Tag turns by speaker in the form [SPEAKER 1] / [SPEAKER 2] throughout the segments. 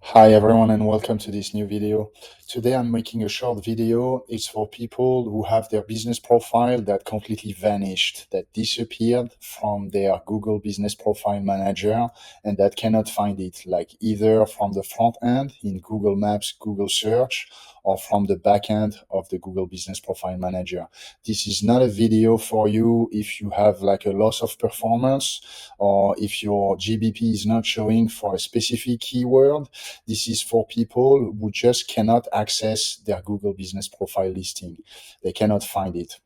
[SPEAKER 1] Hi everyone and welcome to this new video. Today I'm making a short video. It's for people who have their business profile that completely vanished, that disappeared from their Google Business Profile Manager and that cannot find it, like either from the front end in Google Maps, Google Search, or from the back end of the Google Business Profile Manager. This is not a video for you if you have like a loss of performance or if your GBP is not showing for a specific keyword. This is for people who just cannot access their Google Business Profile listing. They cannot find it.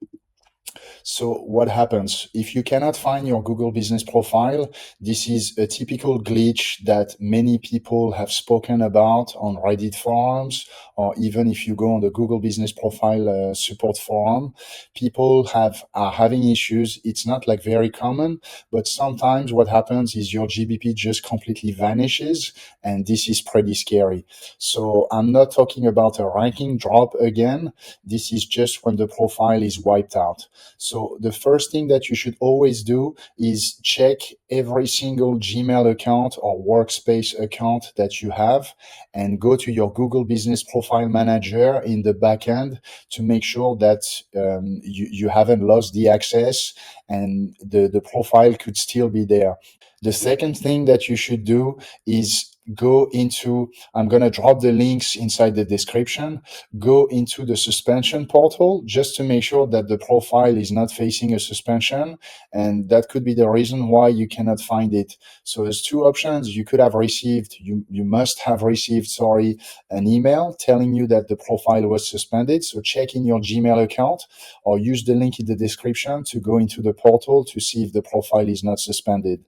[SPEAKER 1] So what happens if you cannot find your Google Business Profile? This is a typical glitch that many people have spoken about on Reddit forums, or even if you go on the Google Business Profile support forum, people are having issues. It's not like very common, but sometimes what happens is your GBP just completely vanishes, and this is pretty scary. So I'm not talking about a ranking drop again. This is just when the profile is wiped out. So the first thing that you should always do is check every single Gmail account or workspace account that you have and go to your Google Business Profile Manager in the backend to make sure that you haven't lost the access and the profile could still be there. The second thing that you should do is go into, I'm going to drop the links inside the description, go into the suspension portal just to make sure that the profile is not facing a suspension. And that could be the reason why you cannot find it. So there's two options. You could have received, you must have received, sorry, an email telling you that the profile was suspended. So check in your Gmail account or use the link in the description to go into the portal to see if the profile is not suspended.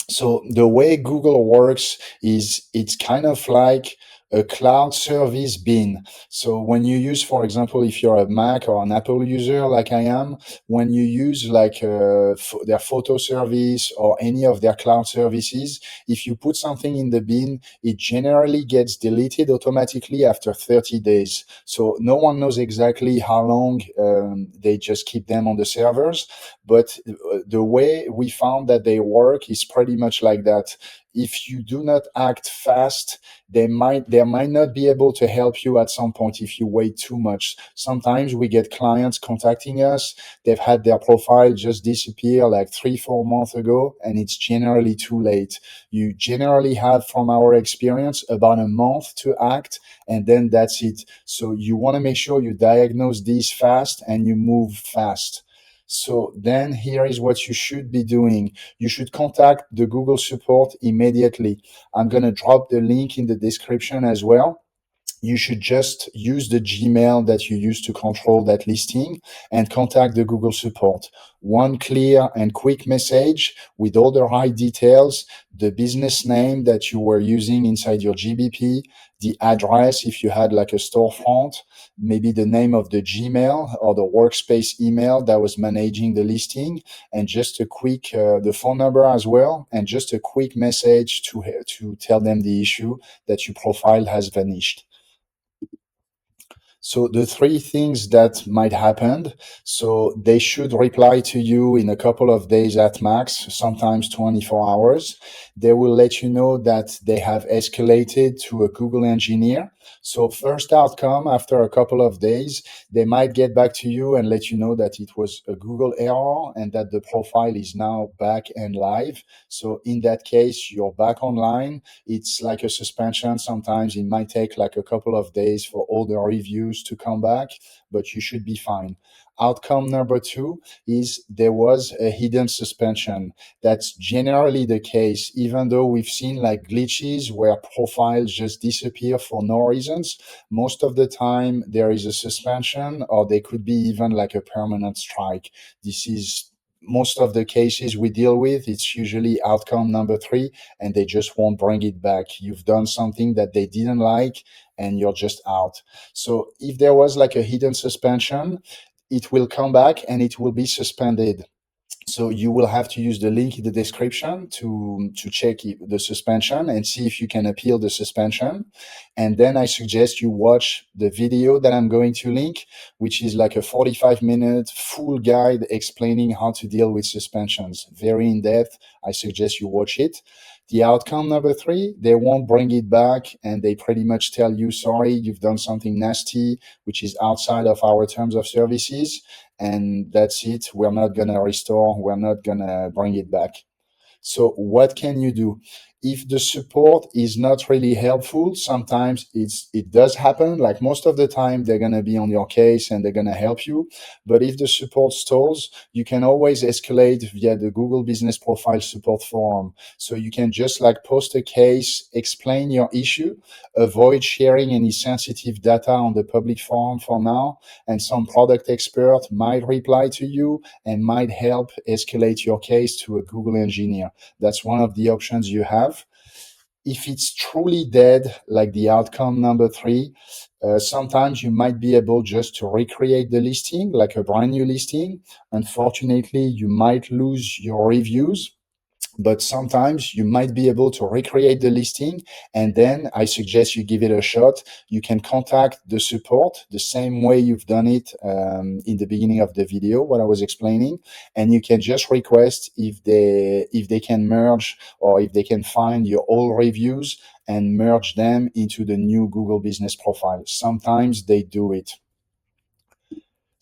[SPEAKER 1] So the way Google works is it's kind of like a cloud service bin. So when you use, for example, if you're a Mac or an Apple user like I am, when you use like their photo service or any of their cloud services, if you put something in the bin, it generally gets deleted automatically after 30 days. So no one knows exactly how long they just keep them on the servers. But the way we found that they work is pretty much like that. If you do not act fast, they might not be able to help you at some point if you wait too much. Sometimes we get clients contacting us. They've had their profile just disappear like 3-4 months ago, and it's generally too late. You generally have, from our experience, about a month to act, and then that's it. So you want to make sure you diagnose these fast and you move fast. So then here is what you should be doing. You should contact the Google support immediately. I'm going to drop the link in the description as well. You should just use the Gmail that you use to control that listing and contact the Google support. One clear and quick message with all the right details, the business name that you were using inside your GBP, the address if you had like a storefront, maybe the name of the Gmail or the workspace email that was managing the listing, and just a quick, the phone number as well, and just a quick message to tell them the issue that your profile has vanished. So the three things that might happen, so they should reply to you in a couple of days at max, sometimes 24 hours. They will let you know that they have escalated to a Google engineer. So first outcome, after a couple of days, they might get back to you and let you know that it was a Google error and that the profile is now back and live. So in that case, you're back online. It's like a suspension. Sometimes it might take like a couple of days for all the reviews to come back, but you should be fine. Outcome number two is there was a hidden suspension. That's generally the case, even though we've seen like glitches where profiles just disappear for no reasons. Most of the time, there is a suspension, or there could be even like a permanent strike. This is most of the cases we deal with. It's usually outcome number three, and they just won't bring it back. You've done something that they didn't like, and you're just out. So if there was like a hidden suspension, it will come back and it will be suspended. So you will have to use the link in the description to check the suspension and see if you can appeal the suspension. And then I suggest you watch the video that I'm going to link, which is like a 45-minute full guide explaining how to deal with suspensions. Very in depth. I suggest you watch it. The outcome number three, they won't bring it back and they pretty much tell you, sorry, you've done something nasty, which is outside of our terms of services. And that's it. We're not going to restore. We're not going to bring it back. So what can you do? If the support is not really helpful, sometimes it does happen. Like most of the time, they're gonna be on your case and they're gonna help you. But if the support stalls, you can always escalate via the Google Business Profile support forum. So you can just like post a case, explain your issue, avoid sharing any sensitive data on the public forum for now, and some product expert might reply to you and might help escalate your case to a Google engineer. That's one of the options you have. If it's truly dead, like the outcome number three, sometimes you might be able just to recreate the listing, like a brand new listing. Unfortunately, you might lose your reviews, but sometimes you might be able to recreate the listing, and then I suggest you give it a shot. You can contact the support the same way you've done it in the beginning of the video, what I was explaining, and you can just request if they can merge or if they can find your old reviews and merge them into the new Google Business Profile. Sometimes they do it.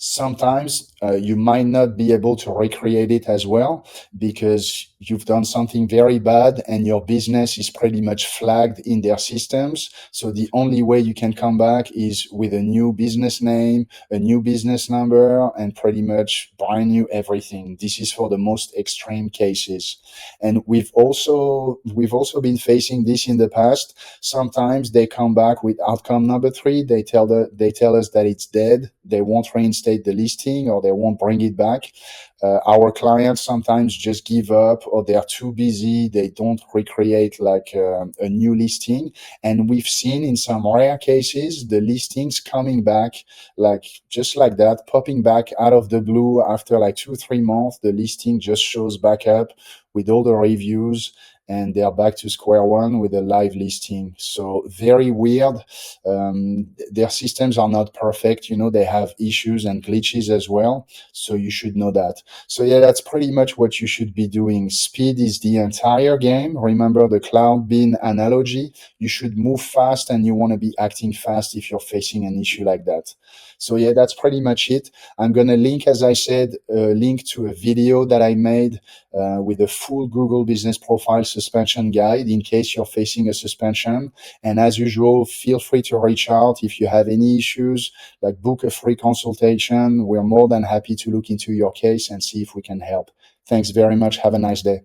[SPEAKER 1] Sometimes you might not be able to recreate it as well because you've done something very bad and your business is pretty much flagged in their systems. So the only way you can come back is with a new business name, a new business number, and pretty much brand new everything. This is for the most extreme cases. And we've also been facing this in the past. Sometimes they come back with outcome number three. They tell us that it's dead. They won't reinstate the listing or they won't bring it back. Our clients sometimes just give up or they are too busy. They don't recreate like a new listing. And we've seen in some rare cases the listings coming back like just like that, popping back out of the blue after like 2-3 months. The listing just shows back up with all the reviews and they are back to square one with a live listing. So very weird. Their systems are not perfect. They have issues and glitches as well. So you should know that. So yeah, that's pretty much what you should be doing. Speed is the entire game. Remember the cloud bin analogy. You should move fast and you want to be acting fast if you're facing an issue like that. So yeah, that's pretty much it. I'm going to link, as I said, a link to a video that I made with a full Google Business Profile suspension guide in case you're facing a suspension. And as usual, feel free to reach out if you have any issues, like book a free consultation. We're more than happy to look into your case and see if we can help. Thanks very much. Have a nice day.